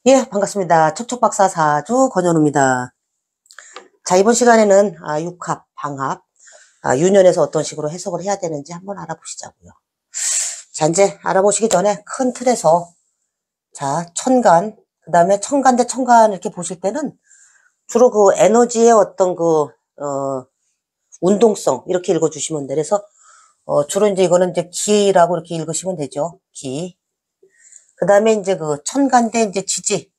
예, 반갑습니다. 척척박사 사주 권현우입니다. 자, 이번 시간에는 육합, 방합, 유년에서 어떤 식으로 해석을 해야 되는지 한번 알아보시자고요. 자, 이제 알아보시기 전에 큰 틀에서 자, 천간, 그 다음에 천간 대 천간 이렇게 보실 때는 주로 그 에너지의 어떤 운동성 이렇게 읽어주시면 돼. 그래서 주로 이제 이거는 이제 기라고 이렇게 읽으시면 되죠. 기. 그 다음에 이제 그 천간 대 이제 지지.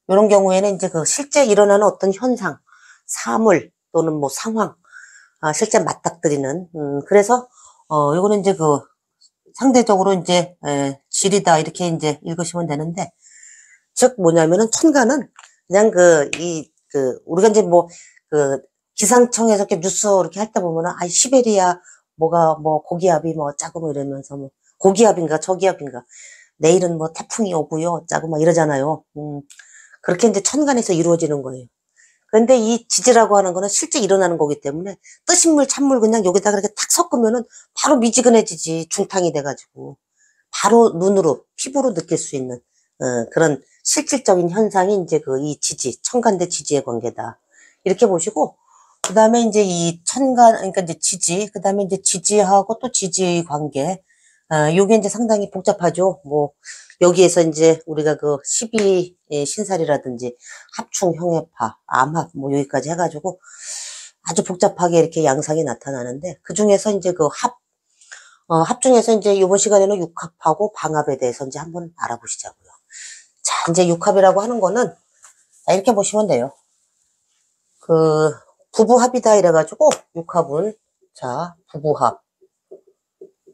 이런 경우에는 이제 그 실제 일어나는 어떤 현상, 사물 또는 뭐 상황, 실제 맞닥뜨리는, 그래서, 요거는 이제 그 상대적으로 이제, 질이다 이렇게 이제 읽으시면 되는데, 즉 뭐냐면은 천간은 그냥 우리가 이제 뭐, 그, 기상청에서 이렇게 뉴스 이렇게 할 때 보면은, 시베리아 뭐가 뭐 고기압이 뭐 짜고 뭐 이러면서 뭐, 고기압인가 저기압인가, 내일은 뭐 태풍이 오고요, 짜고 막 이러잖아요. 그렇게 이제 천간에서 이루어지는 거예요. 그런데 이 지지라고 하는 거는 실제 일어나는 거기 때문에 뜨신물, 찬물 그냥 여기다가 이렇게 탁 섞으면은 바로 미지근해지지, 중탕이 돼가지고. 바로 눈으로, 피부로 느낄 수 있는, 그런 실질적인 현상이 이제 이 지지, 천간 대 지지의 관계다. 이렇게 보시고, 그 다음에 이제 이 천간, 그러니까 이제 지지, 그 다음에 이제 지지하고 또 지지의 관계, 요게 이제 상당히 복잡하죠. 뭐, 여기에서 이제 우리가 그 12 신살이라든지 합충, 형해파, 암합, 뭐 여기까지 해가지고 아주 복잡하게 이렇게 양상이 나타나는데 그 중에서 이제 합중에서 이제 이번 시간에는 육합하고 방합에 대해서 이제 한번 알아보시자고요. 자, 이제 육합이라고 하는 거는 이렇게 보시면 돼요. 그 부부합이다 이래가지고 육합은 자, 부부합.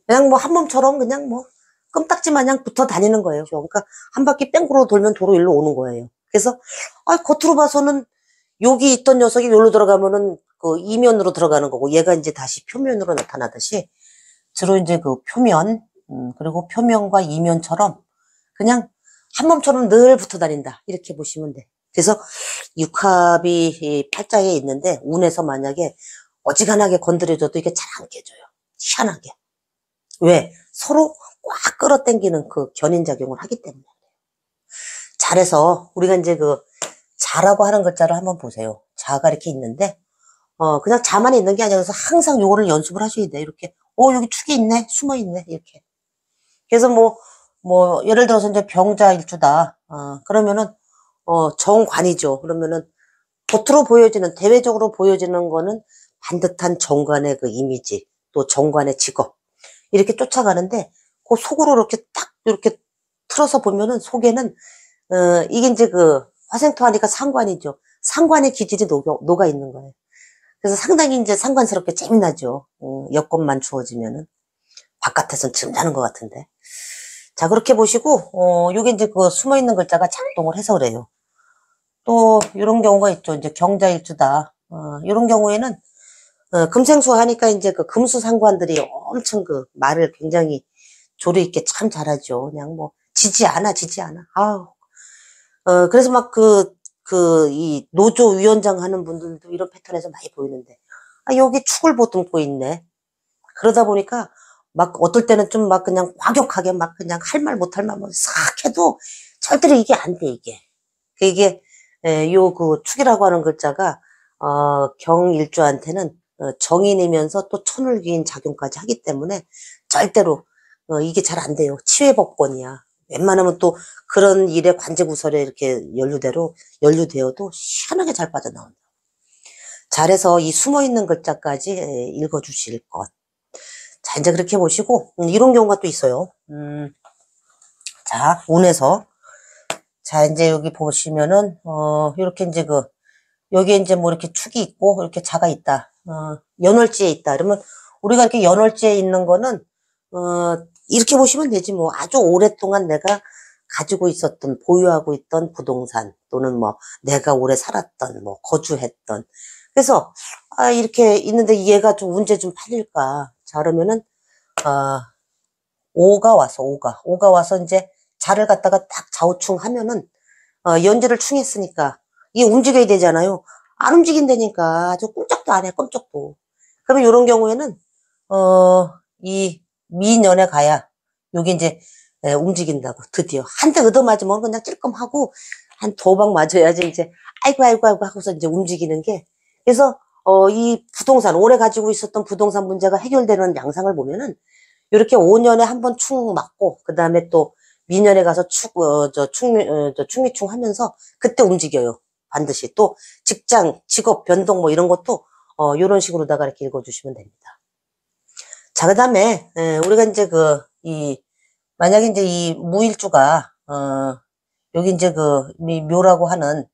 그냥 뭐 한 몸처럼 그냥 뭐 껌딱지 마냥 붙어 다니는 거예요. 그러니까 한 바퀴 뺑구로 돌면 도로 일로 오는 거예요. 그래서 겉으로 봐서는 여기 있던 녀석이 여기로 들어가면은 그 이면으로 들어가는 거고 얘가 이제 다시 표면으로 나타나듯이 주로 이제 그 표면 그리고 표면과 이면처럼 그냥 한 몸처럼 늘 붙어 다닌다 이렇게 보시면 돼. 그래서 육합이 이 팔자에 있는데 운에서 만약에 어지간하게 건드려줘도 이게 잘 안 깨져요. 희한하게. 왜? 서로 꽉 끌어당기는 그 견인작용을 하기 때문에. 잘해서 우리가 이제 그 자라고 하는 글자를 한번 보세요. 자가 이렇게 있는데 그냥 자만 있는 게 아니라 항상 요거를 연습을 하셔야 돼. 이렇게 여기 축이 있네, 숨어 있네 이렇게. 그래서 예를 들어서 이제 병자일주다. 그러면은 정관이죠. 그러면은 겉으로 보여지는 대외적으로 보여지는 거는 반듯한 정관의 그 이미지, 또 정관의 직업 이렇게 쫓아가는데 그 속으로 이렇게 딱 이렇게 틀어서 보면은 속에는 이게 이제 그 화생토 하니까 상관이죠. 상관의 기질이 녹아 있는 거예요. 그래서 상당히 이제 상관스럽게 재미나죠. 여건만 주어지면은 바깥에선 점잖은 것 같은데. 자, 그렇게 보시고 요게 이제 그 숨어 있는 글자가 작동을 해서 그래요. 또 이런 경우가 있죠. 이제 경자일주다. 이런 경우에는 금생수 하니까 이제 그 금수상관들이 엄청 그 말을 굉장히 조리 있게 참 잘하죠. 그냥 뭐 지지 않아, 지지 않아. 아우. 그래서 막 이 노조 위원장 하는 분들도 이런 패턴에서 많이 보이는데, 여기 축을 보듬고 있네. 그러다 보니까 막 어떨 때는 좀 막 그냥 과격하게 막 그냥 할 말 못할 말 싹 해도 절대로 이게 안 돼, 이게. 이게, 그 축이라고 하는 글자가, 경일주한테는 정인이면서 또 천을귀인 작용까지 하기 때문에 절대로, 이게 잘 안 돼요. 치외법권이야. 웬만하면 또 그런 일에 관제구설에 이렇게 연루되어도 희한하게 잘 빠져나온다. 잘해서 이 숨어있는 글자까지 읽어주실 것. 자, 이제 그렇게 보시고, 이런 경우가 또 있어요. 자, 운에서. 자, 이제 여기 보시면은, 이렇게 이제 여기에 이제 뭐 이렇게 축이 있고, 이렇게 자가 있다. 연월지에 있다. 그러면 우리가 이렇게 연월지에 있는 거는, 이렇게 보시면 되지 뭐. 아주 오랫동안 내가 가지고 있었던, 보유하고 있던 부동산, 또는 뭐, 내가 오래 살았던, 뭐, 거주했던. 그래서, 이렇게 있는데 얘가 좀 문제 좀 팔릴까. 자, 그러면은, 오가 와서, 오가 와서 이제 자를 갖다가 딱 좌우충 하면은, 연재를 충했으니까, 이게 움직여야 되잖아요. 안 움직인다니까. 아주 꼼짝도 안 해, 꼼짝도. 그러면 이런 경우에는, 이 미년에 가야, 요게 이제, 움직인다고. 드디어 한 대 얻어맞으면 그냥 찔끔하고 한 두 방 맞아야지 이제 아이고 아이고 아이고 하고서 이제 움직이는 게. 그래서 이 부동산 오래 가지고 있었던 부동산 문제가 해결되는 양상을 보면은 이렇게 5년에 한 번 충 맞고 그 다음에 또 미년에 가서 충미충 하면서 그때 움직여요. 반드시. 또 직장, 직업 변동 뭐 이런 것도 이런 식으로다가 이렇게 읽어주시면 됩니다. 자, 그 다음에 우리가 이제 만약에 이제 이 무일주가 여기 이제 이 묘라고 하는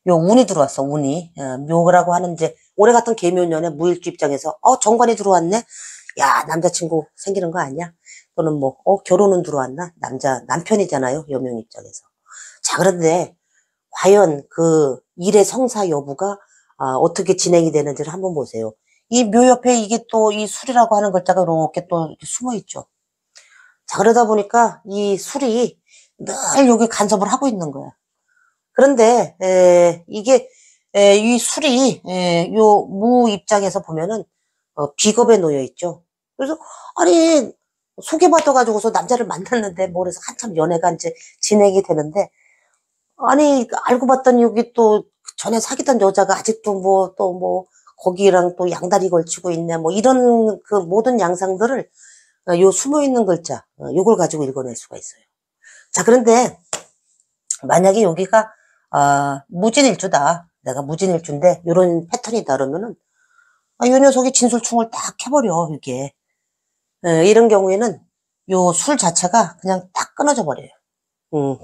요 운이 들어왔어. 운이 묘라고 하는 이제 올해 같은 계묘년에 무일주 입장에서 정관이 들어왔네. 야, 남자친구 생기는 거 아니야? 또는 뭐 결혼은 들어왔나? 남편이잖아요. 여명 입장에서. 자, 그런데 과연 그 일의 성사 여부가 어떻게 진행이 되는지를 한번 보세요. 이 묘 옆에 이게 또 이 술이라고 하는 글자가 이렇게 또 이렇게 숨어 있죠. 자, 그러다 보니까 이 술이 늘 여기 간섭을 하고 있는 거야. 그런데 이게 이 술이 요 무 입장에서 보면은 비겁에 놓여 있죠. 그래서 아니 소개받아가지고서 남자를 만났는데 뭐 그래서 한참 연애가 이제 진행이 되는데 아니 알고 봤더니 여기 또 전에 사귀던 여자가 아직도 뭐 또 뭐 거기랑 또 양다리 걸치고 있네 뭐 이런 그 모든 양상들을 요 숨어 있는 글자 요걸 가지고 읽어낼 수가 있어요. 자, 그런데 만약에 여기가 무진일주다. 내가 무진일주인데 요런 패턴이다 그러면은 이 녀석이 진술충을 딱 해버려 이게. 이런 경우에는 요 술 자체가 그냥 딱 끊어져 버려요.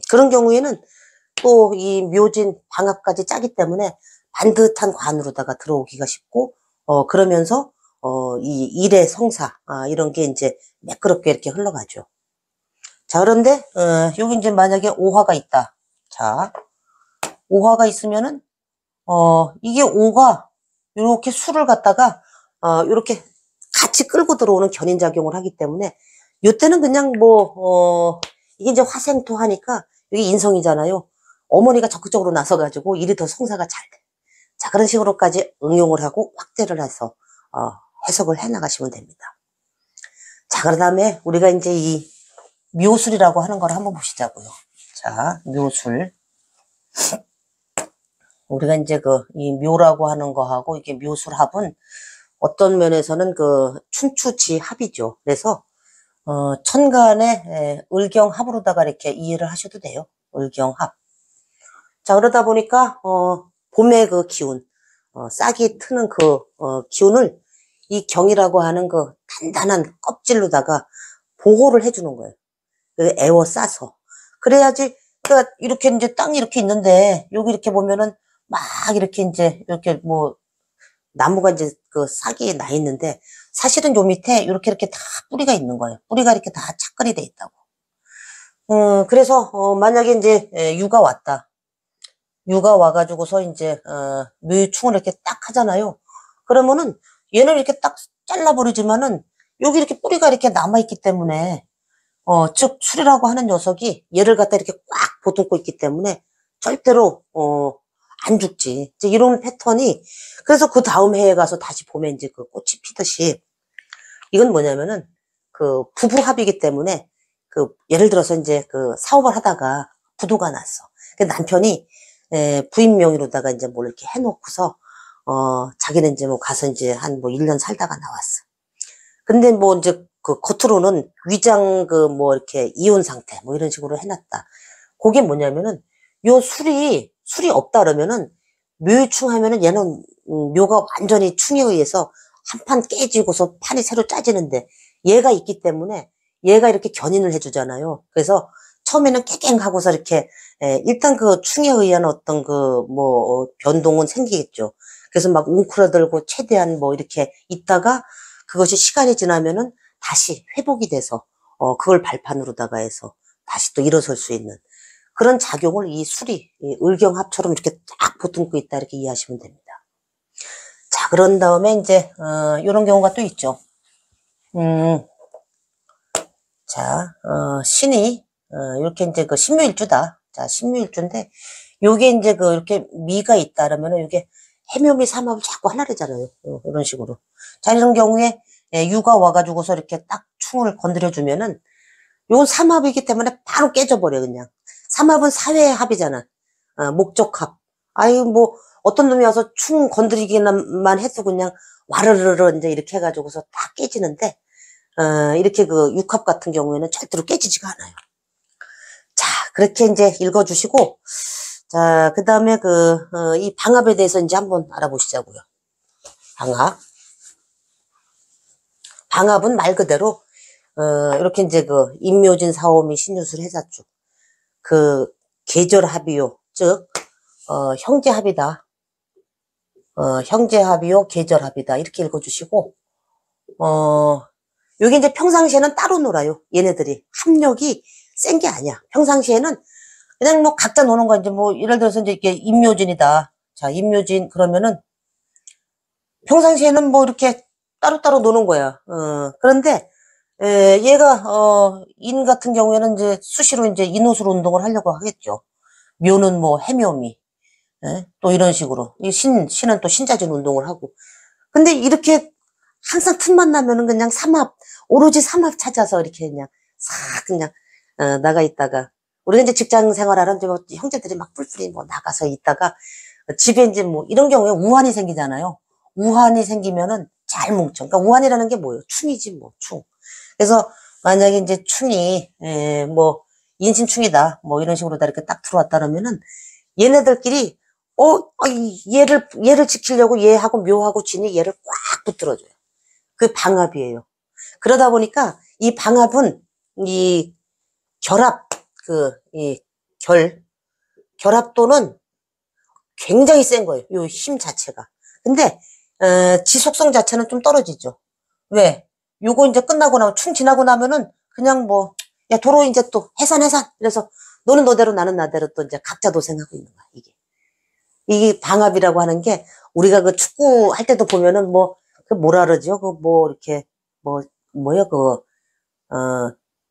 그런 경우에는 또 이 묘진 방합까지 짜기 때문에 반듯한 관으로다가 들어오기가 쉽고 그러면서 이 일의 성사 이런 게 이제 매끄럽게 이렇게 흘러가죠. 자, 그런데 여기 이제 만약에 오화가 있다. 자, 오화가 있으면은 이게 오가 이렇게 술을 갖다가 이렇게 같이 끌고 들어오는 견인작용을 하기 때문에 요때는 그냥 뭐 이게 이제 화생토하니까 이게 인성이잖아요. 어머니가 적극적으로 나서가지고 일이 더 성사가 잘 돼. 자, 그런 식으로까지 응용을 하고 확대를 해서 해석을 해 나가시면 됩니다. 자, 그 다음에 우리가 이제 이 묘술이라고 하는 걸 한번 보시자고요. 자, 묘술. 우리가 이제 이 묘라고 하는 거하고 이게 묘술합은 어떤 면에서는 춘추지합이죠. 그래서 천간의 을경합으로다가 이렇게 이해를 하셔도 돼요. 을경합. 자, 그러다 보니까 봄의 그 기운, 싹이 트는 기운을 이 경이라고 하는 단단한 껍질로다가 보호를 해주는 거예요. 에워싸서. 그래야지, 그러니까 이렇게 이제 땅이 이렇게 있는데, 여기 이렇게 보면은 막 이렇게 이제, 이렇게 뭐, 나무가 이제 싹이 나 있는데, 사실은 요 밑에 이렇게 다 뿌리가 있는 거예요. 뿌리가 이렇게 다 착근이 돼 있다고. 그래서, 만약에 이제, 유가 왔다. 유가 와가지고서 이제, 묘충을 이렇게 딱 하잖아요. 그러면은, 얘는 이렇게 딱 잘라버리지만은, 여기 이렇게 뿌리가 이렇게 남아있기 때문에, 즉, 술이라고 하는 녀석이 얘를 갖다 이렇게 꽉 보듬고 있기 때문에 절대로, 안 죽지. 이제 이런 패턴이, 그래서 그 다음 해에 가서 다시 보면 이제 꽃이 피듯이, 이건 뭐냐면은, 부부합이기 때문에, 예를 들어서 이제 사업을 하다가 부도가 났어. 남편이, 부인 명의로다가 이제 뭘 이렇게 해놓고서, 자기는 이제 뭐 가서 이제 한 뭐 1년 살다가 나왔어. 근데 뭐 이제 겉으로는 위장 뭐 이렇게 이혼 상태 뭐 이런 식으로 해놨다. 그게 뭐냐면은 요 술이 없다 그러면은 묘충 하면은 얘는 묘가 완전히 충에 의해서 한 판 깨지고서 판이 새로 짜지는데 얘가 있기 때문에 얘가 이렇게 견인을 해주잖아요. 그래서 처음에는 깨갱하고서 이렇게 일단 충에 의한 어떤 뭐 변동은 생기겠죠. 그래서 막 웅크러들고 최대한 뭐 이렇게 있다가 그것이 시간이 지나면은 다시 회복이 돼서 그걸 발판으로다가 해서 다시 또 일어설 수 있는 그런 작용을 이 술이 을경합처럼 이렇게 딱 보듬고 있다 이렇게 이해하시면 됩니다. 자, 그런 다음에 이제 이런 경우가 또 있죠. 자, 신이 이렇게 이제 신묘일주다. 자, 신묘일주인데 요게 이제 이렇게 미가 있다 그러면은 이게 해묘미 삼합을 자꾸 하나래잖아요. 이런 식으로. 자, 이런 경우에 유가 와가지고서 이렇게 딱 충을 건드려주면은 요건 삼합이기 때문에 바로 깨져버려, 그냥. 삼합은 사회의 합이잖아. 목적합. 아이, 뭐, 어떤 놈이 와서 충 건드리기만 해도 그냥 와르르르 이제 이렇게 해가지고서 다 깨지는데, 이렇게 그 육합 같은 경우에는 절대로 깨지지가 않아요. 자, 그렇게 이제 읽어주시고, 자, 그 다음에 이 방합에 대해서 이제 한번 알아보시자고요. 방합. 방합은 말 그대로, 이렇게 이제 임묘진, 사오미, 신유술, 해사축. 계절합이요. 즉, 형제합이다. 형제합이요, 계절합이다. 이렇게 읽어주시고, 여기 이제 평상시에는 따로 놀아요. 얘네들이. 합력이 센 게 아니야. 평상시에는 그냥 뭐 각자 노는 거 이제 뭐 예를 들어서 이제 이게 임묘진이다. 자, 임묘진 그러면은 평상시에는 뭐 이렇게 따로따로 노는 거야. 그런데 얘가 인 같은 경우에는 이제 수시로 이제 인호술 운동을 하려고 하겠죠. 묘는 뭐 해묘미. 또 이런 식으로. 신은 또 신자진 운동을 하고. 근데 이렇게 항상 틈만 나면은 그냥 오로지 삼합 찾아서 이렇게 그냥 싹 그냥 나가 있다가 우리가 이제 직장 생활하는 뭐 형제들이 막 뿔뿔이 뭐 나가서 있다가 집에 이제 뭐 이런 경우에 우환이 생기잖아요. 우환이 생기면은 잘 뭉쳐. 그러니까 우환이라는 게 뭐예요? 충이지 뭐 충. 그래서 만약에 이제 충이 뭐 인신충이다 뭐 이런 식으로 다 이렇게 딱 들어왔다 그러면은 얘네들끼리 얘를 지키려고 얘하고 묘하고 진이 얘를 꽉 붙들어줘요. 그 방합이에요. 그러다 보니까 이 방합은 이 결합, 결합도는 굉장히 센 거예요. 요 힘 자체가. 근데, 지속성 자체는 좀 떨어지죠. 왜? 요거 이제 끝나고 나면, 충 지나고 나면은 그냥 뭐, 야, 도로 이제 또 해산. 그래서 너는 너대로 나는 나대로 또 이제 각자 도생하고 있는 거야, 이게. 이게 방합이라고 하는 게 우리가 그 축구 할 때도 보면은 뭐라 그러죠? 이렇게 뭐야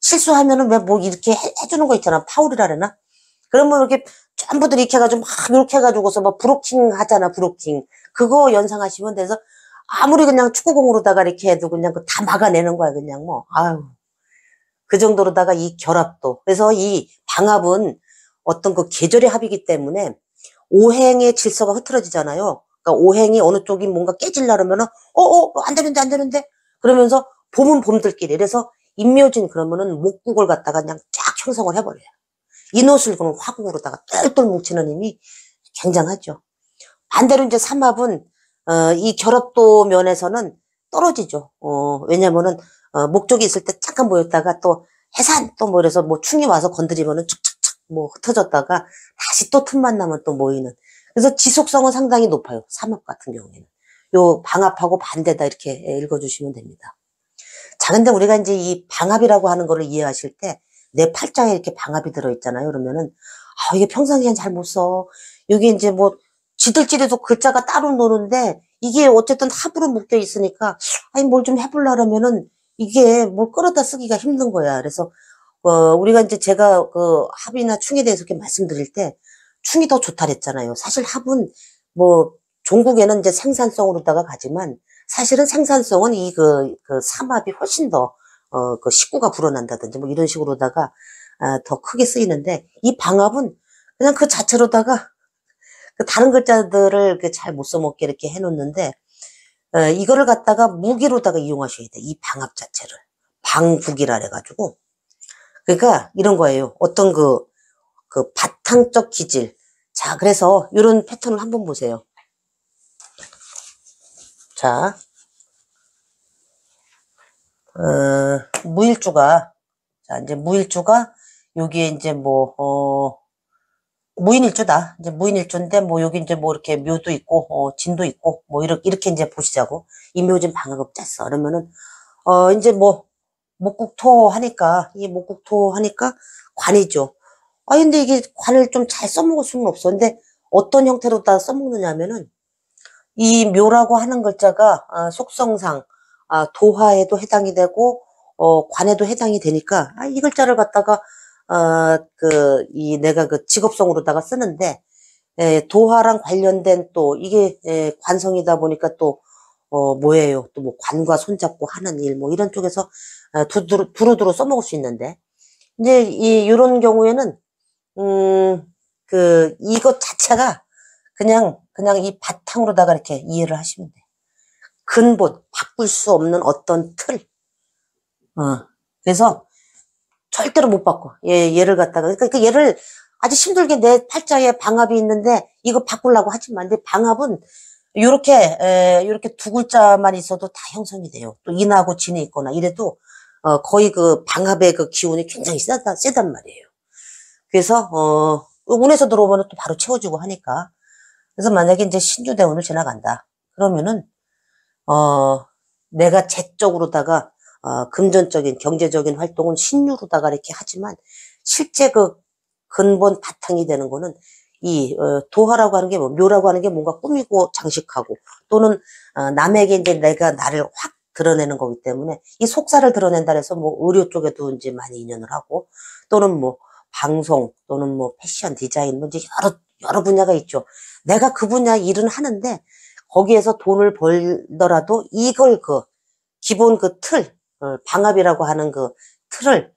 실수하면은 왜 뭐 이렇게 해주는 거 있잖아. 파울이라 그러나? 그러면 이렇게 전부들 이렇게 해가지고 막 이렇게 해가지고서 막 브로킹 하잖아, 브로킹. 그거 연상하시면 돼서 아무리 그냥 축구공으로다가 이렇게 해도 그냥 다 막아내는 거야, 그냥 뭐. 아유. 그 정도로다가 이 결합도. 그래서 이 방합은 어떤 계절의 합이기 때문에 오행의 질서가 흐트러지잖아요. 그러니까 오행이 어느 쪽이 뭔가 깨질라 그러면은, 안 되는데. 그러면서 봄은 봄들끼리. 그래서 임묘진 그러면은 목국을 갖다가 그냥 쫙 형성을 해버려요. 인호술 그러면 화국으로다가 똘똘 뭉치는 힘이 굉장하죠. 반대로 이제 삼합은, 이 결합도 면에서는 떨어지죠. 왜냐면은, 목적이 있을 때 잠깐 모였다가 또 해산 또 뭐 이래서 뭐 충이 와서 건드리면은 척척척 뭐 흩어졌다가 다시 또 틈만 나면 또 모이는. 그래서 지속성은 상당히 높아요. 삼합 같은 경우에는. 요 방합하고 반대다 이렇게 읽어주시면 됩니다. 자, 근데 우리가 이제 이 방합이라고 하는 거를 이해하실 때 내 팔자에 이렇게 방합이 들어있잖아요. 그러면은, 이게 평상시엔 잘 못 써. 여기 이제 뭐, 지들끼리도 글자가 따로 노는데, 이게 어쨌든 합으로 묶여 있으니까, 뭘 좀 해보려 그러면은, 이게 뭘 끌어다 쓰기가 힘든 거야. 그래서, 우리가 이제 제가 합이나 충에 대해서 이렇게 말씀드릴 때, 충이 더 좋다 그랬잖아요. 사실 합은 뭐, 종국에는 이제 생산성으로다가 가지만, 사실은 생산성은 삼합이 훨씬 더, 식구가 불어난다든지 뭐 이런 식으로다가, 더 크게 쓰이는데, 이 방합은 그냥 그 자체로다가, 다른 글자들을 잘 못 써먹게 이렇게 해놓는데, 이거를 갖다가 무기로다가 이용하셔야 돼. 이 방합 자체를. 방국이라 해가지고. 그러니까 이런 거예요. 어떤 바탕적 기질. 자, 그래서 이런 패턴을 한번 보세요. 자, 무일주가, 자, 이제 무일주가, 여기에 이제 무인일주다. 이제 무인일주인데, 여기 이제 이렇게 묘도 있고, 진도 있고, 이렇게 이제 보시자고. 임묘진 방합 짰어. 그러면은, 이제 목국토 하니까, 관이죠. 근데 이게 관을 좀 잘 써먹을 수는 없어. 근데 어떤 형태로 다 써먹느냐면은, 이 묘라고 하는 글자가, 속성상, 도화에도 해당이 되고, 관에도 해당이 되니까, 이 글자를 갖다가, 내가 직업성으로다가 쓰는데, 도화랑 관련된 또, 이게, 관성이다 보니까 또, 뭐예요? 또 관과 손잡고 하는 일, 이런 쪽에서, 두루두루 써먹을 수 있는데, 이제 이런 경우에는 이것 자체가 그냥 이 바탕으로다가 이렇게 이해를 하시면 돼. 근본, 바꿀 수 없는 어떤 틀. 그래서 절대로 못 바꿔. 얘를 갖다가. 그러니까 그 얘를 아주 힘들게 내 팔자에 방압이 있는데 이거 바꾸려고 하지만, 근데 방압은 요렇게 두 글자만 있어도 다 형성이 돼요. 또 인하고 진이 있거나 이래도, 거의 그 방압의 그 기운이 굉장히 세단 말이에요. 그래서, 운에서 들어오면 또 바로 채워지고 하니까. 그래서 만약에 이제 신주대운을 지나간다. 그러면은, 내가 재적으로다가, 금전적인, 경제적인 활동은 신유로다가 이렇게 하지만, 실제 그 근본 바탕이 되는 거는 도화라고 하는 게 묘라고 하는 게 뭔가 꾸미고 장식하고, 또는, 남에게 이제 내가 나를 확 드러내는 거기 때문에, 이 속살을 드러낸다 해서 뭐 의료 쪽에도 이제 많이 인연을 하고, 또는 뭐 방송, 또는 뭐 패션, 디자인, 뭐 이제 여러 분야가 있죠. 내가 그 분야 일은 하는데, 거기에서 돈을 벌더라도 이걸 기본 틀, 방압이라고 하는 그 틀을,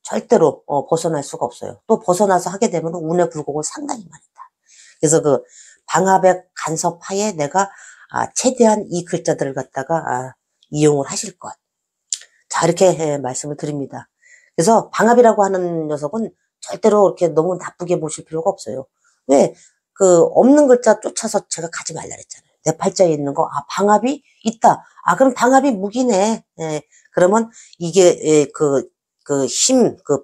절대로, 벗어날 수가 없어요. 또 벗어나서 하게 되면 운의 굴곡을 상당히 많이 타. 그래서 방압의 간섭하에 내가, 최대한 이 글자들을 갖다가, 이용을 하실 것. 자, 이렇게 말씀을 드립니다. 그래서 방압이라고 하는 녀석은 절대로 이렇게 너무 나쁘게 보실 필요가 없어요. 왜? 없는 글자 쫓아서 제가 가지 말라 그랬잖아요. 내 팔자에 있는 거, 방압이 있다. 그럼 방압이 무기네. 그러면 이게,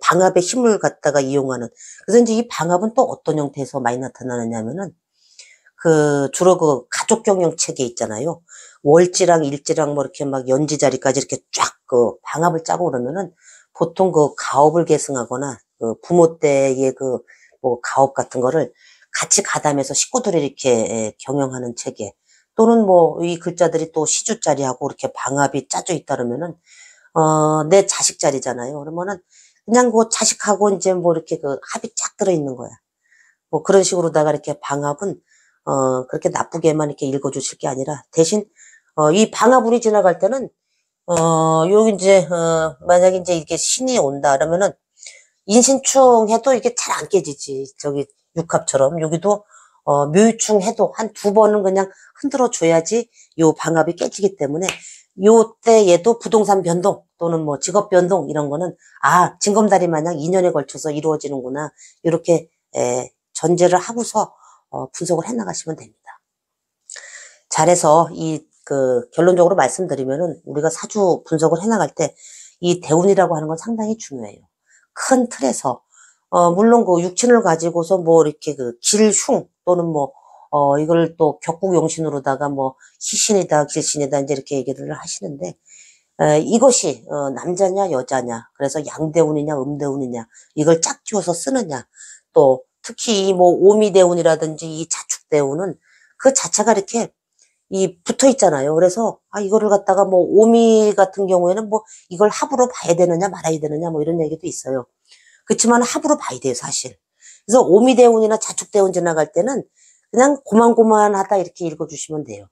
방압의 힘을 갖다가 이용하는. 그래서 이제 이 방압은 또 어떤 형태에서 많이 나타나느냐면은, 주로 가족 경영 체계 있잖아요. 월지랑 일지랑 뭐 이렇게 막 연지자리까지 이렇게 쫙 방압을 짜고 그러면은, 보통 가업을 계승하거나, 부모 때의 뭐 가업 같은 거를 같이 가담해서 식구들이 이렇게 경영하는 체계. 또는 뭐 이 글자들이 또 시주자리하고 이렇게 방압이 짜져 있다 그러면은, 내 자식 자리잖아요. 그러면은 그냥 자식하고 이제 뭐 이렇게 합이 쫙 들어있는 거야. 뭐 그런 식으로다가 이렇게 방압은, 그렇게 나쁘게만 이렇게 읽어주실 게 아니라 대신, 이 방압운이 지나갈 때는, 여기 이제, 만약에 이제 이게 신이 온다 그러면은 인신충 해도 이게 잘 안 깨지지. 저기 육합처럼 여기도, 묘유충 해도 한 두 번은 그냥 흔들어 줘야지 요 방압이 깨지기 때문에, 요때 얘도 부동산 변동 또는 뭐 직업 변동 이런 거는, 징검다리 마냥 2년에 걸쳐서 이루어지는구나. 이렇게, 전제를 하고서, 분석을 해 나가시면 됩니다. 잘해서 결론적으로 말씀드리면은 우리가 사주 분석을 해 나갈 때 이 대운이라고 하는 건 상당히 중요해요. 큰 틀에서, 물론 육친을 가지고서 뭐 이렇게 길흉 또는 뭐, 이걸 또 격국용신으로다가 뭐 희신이다, 길신이다 이제 이렇게 얘기를 하시는데, 이것이, 남자냐, 여자냐, 그래서 양대운이냐, 음대운이냐, 이걸 짝지어서 쓰느냐, 또 특히 뭐 오미대운이라든지 이 자축대운은 그 자체가 이렇게 붙어 있잖아요. 그래서, 이거를 갖다가 뭐, 오미 같은 경우에는 뭐, 이걸 합으로 봐야 되느냐, 말아야 되느냐, 뭐, 이런 얘기도 있어요. 그렇지만 합으로 봐야 돼요, 사실. 그래서 오미대운이나 자축대운 지나갈 때는 그냥 고만고만하다 이렇게 읽어주시면 돼요.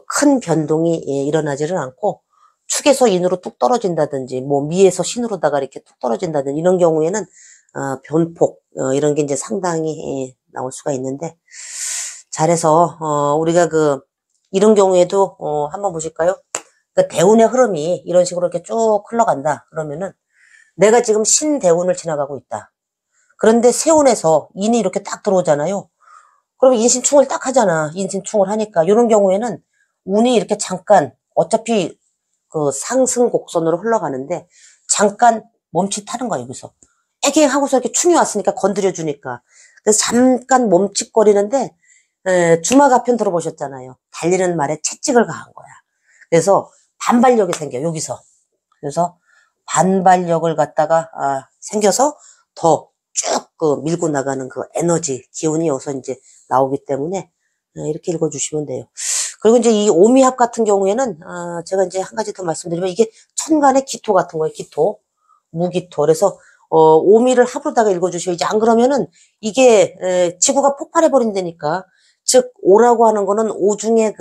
큰 변동이, 일어나지는 않고, 축에서 인으로 뚝 떨어진다든지, 뭐, 미에서 신으로다가 이렇게 뚝 떨어진다든지, 이런 경우에는, 변폭, 이런 게 이제 상당히, 나올 수가 있는데, 잘해서, 우리가 이런 경우에도, 한번 보실까요? 그러니까 대운의 흐름이 이런 식으로 이렇게 쭉 흘러간다. 그러면은 내가 지금 신대운을 지나가고 있다. 그런데 세운에서 인이 이렇게 딱 들어오잖아요. 그러면 인신충을 딱 하잖아. 인신충을 하니까. 이런 경우에는 운이 이렇게 잠깐, 어차피 상승 곡선으로 흘러가는데 잠깐 멈칫하는 거야, 여기서. 애기 하고서 이렇게 충이 왔으니까 건드려주니까. 그래서 잠깐 멈칫거리는데, 주마가편 들어보셨잖아요. 달리는 말에 채찍을 가한 거야. 그래서 반발력이 생겨, 여기서. 그래서 반발력을 갖다가, 생겨서 더 쭉 밀고 나가는 에너지, 기운이 여기서 이제 나오기 때문에, 이렇게 읽어주시면 돼요. 그리고 이제 이 오미합 같은 경우에는, 제가 이제 한 가지 더 말씀드리면 이게 천간의 기토 같은 거예요, 기토. 무기토. 그래서, 오미를 합으로다가 읽어주셔야지. 안 그러면은 이게, 지구가 폭발해버린다니까. 즉, 오라고 하는 거는 오 중에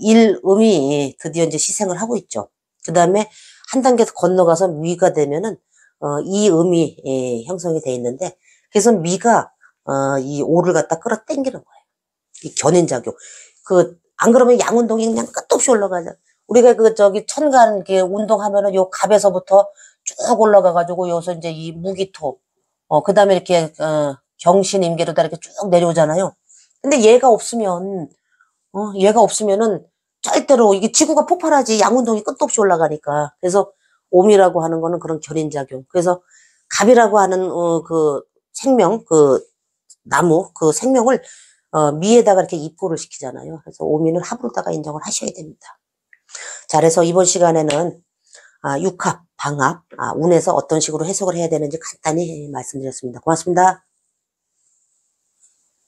일음이 드디어 이제 시생을 하고 있죠. 그 다음에 한 단계 더 건너가서 위가 되면은, 이 음이 형성이 돼 있는데, 그래서 미가 이 오를 갖다 끌어당기는 거예요. 이 견인작용. 안 그러면 양운동이 그냥 끝도 없이 올라가죠. 우리가 천간 운동하면은 요 갑에서부터 쭉 올라가가지고 여기서 이제 이 무기토, 그 다음에 이렇게, 경신, 임계로 다 이렇게 쭉 내려오잖아요. 근데 얘가 없으면은 절대로 이게 지구가 폭발하지. 양운동이 끝도 없이 올라가니까. 그래서 옴이라고 하는 거는 그런 견인작용. 그래서 갑이라고 하는, 생명, 나무, 생명을, 미에다가 이렇게 입고를 시키잖아요. 그래서 오미는 합으로다가 인정을 하셔야 됩니다. 자, 그래서 이번 시간에는, 육합, 방합, 운에서 어떤 식으로 해석을 해야 되는지 간단히 말씀드렸습니다. 고맙습니다.